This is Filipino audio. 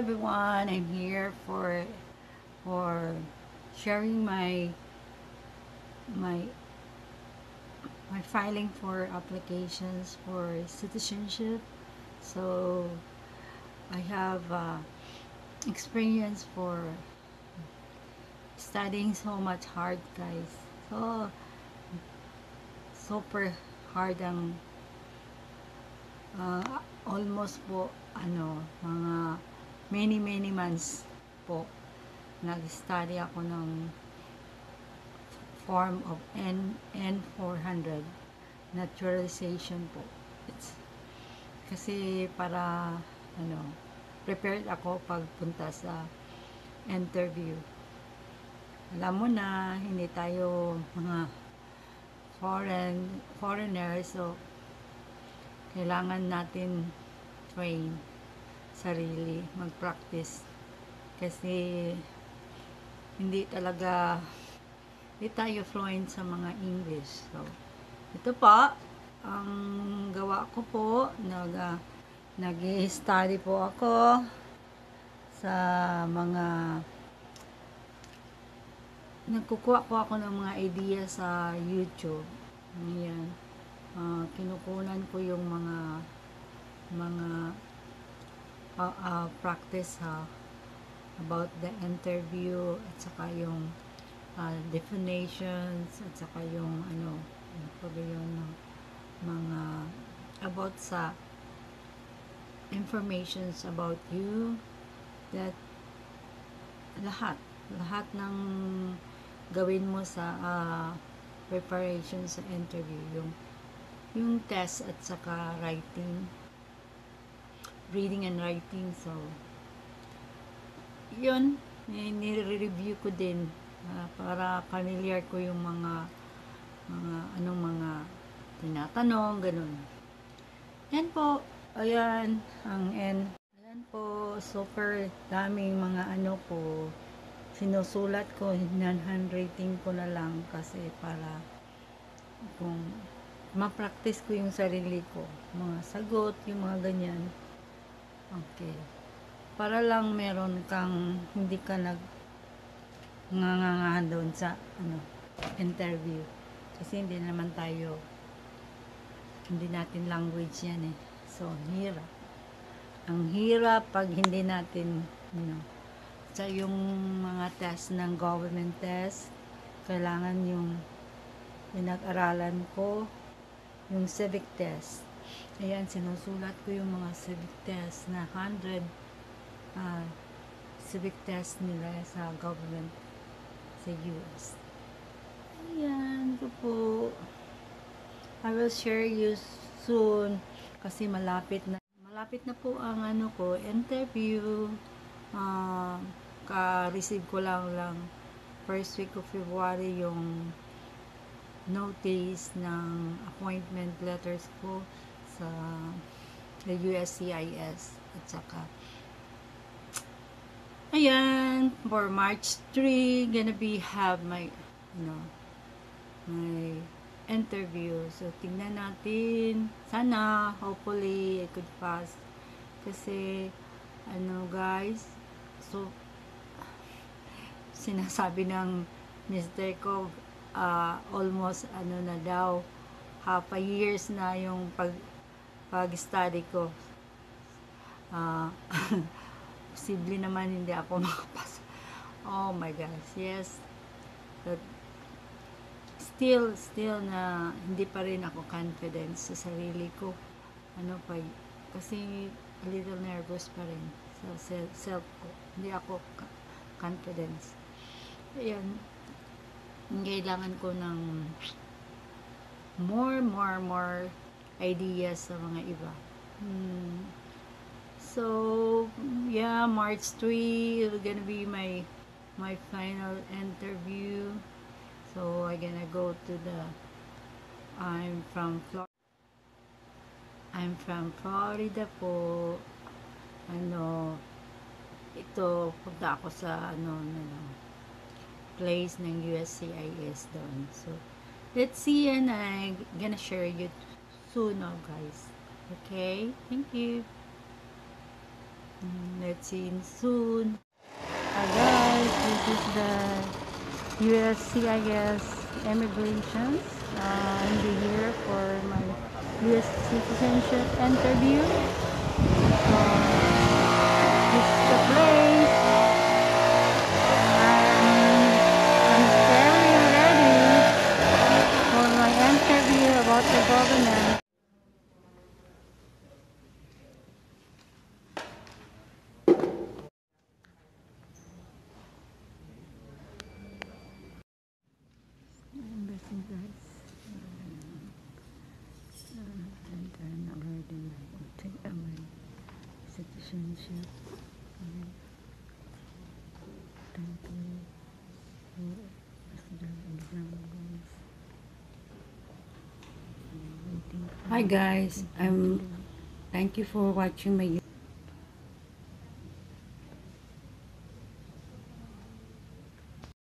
everyone. I'm here for sharing my my filing for applications for citizenship. So I have experience for studying so much hard, guys. So super hard ang almost po mga many months po nag-study ako ng form of N400 naturalization po. It's kasi para prepared ako pagpunta sa interview. Alam mo na hindi tayo mga foreigner, so kailangan natin train sarili, mag-practice kasi hindi tayo fluent sa mga English. So ito po ang gawa ko po, nag-study po ako sa mga nagkukuha po ako ng mga idea sa YouTube. Ayan. Kinukunan ko yung mga practice about the interview at saka yung definitions at saka yung yung mga about sa informations about you, that lahat ng gawin mo sa preparation sa interview, yung test at saka reading and writing. So yun, nire-review ko din para familiar ko yung mga tinatanong, ganun. Yan po, ayan ang ayan po, super daming mga po sinusulat ko, handwriting ko na lang kasi para kung ma-practice ko yung sarili ko, mga sagot, yung mga ganyan. Okay. Para lang meron kang, hindi ka ngangangahan doon sa interview. Kasi hindi natin language yan eh. So, hirap. Ang hirap pag hindi natin, sa yung mga test ng government test, kailangan yung pinag-aralan ko, yung civic test. Ayan, sinusulat ko yung mga civic test na 100 civic test nila sa government sa US. Ayan, ito po. I will share you soon kasi malapit na po ang interview. Ka-receive ko lang first week of February yung notice ng appointment letters ko sa USCIS at saka ayan, for March 3 gonna have my my interview. So tingnan natin, sana hopefully I could pass kasi guys, so sinasabi ng mister ko almost na daw half a years na yung pag-study ko. Posible naman hindi ako makapasa. Oh my gosh, yes. But still na hindi pa rin ako confident sa sarili ko. Kasi a little nervous pa rin sa self ko. Hindi ako confidence. Ayan. Kailangan ko ng more ideas sa mga iba. So, yeah, March 3 is gonna be my final interview. So, I'm gonna go to I'm from Florida po. Ito, punta ako sa place ng USCIS doon. So, let's see, and I'm gonna share you soon, guys. Okay? Thank you. Let's see him soon. Guys, this is the USC, I guess, immigrations. I'm here for my US citizenship interview. This is the place. I'm very ready for my interview about the government. Embassy, guys. And then already take my citizenship. Thank you for the exam, guys. Hi guys, thank you for watching my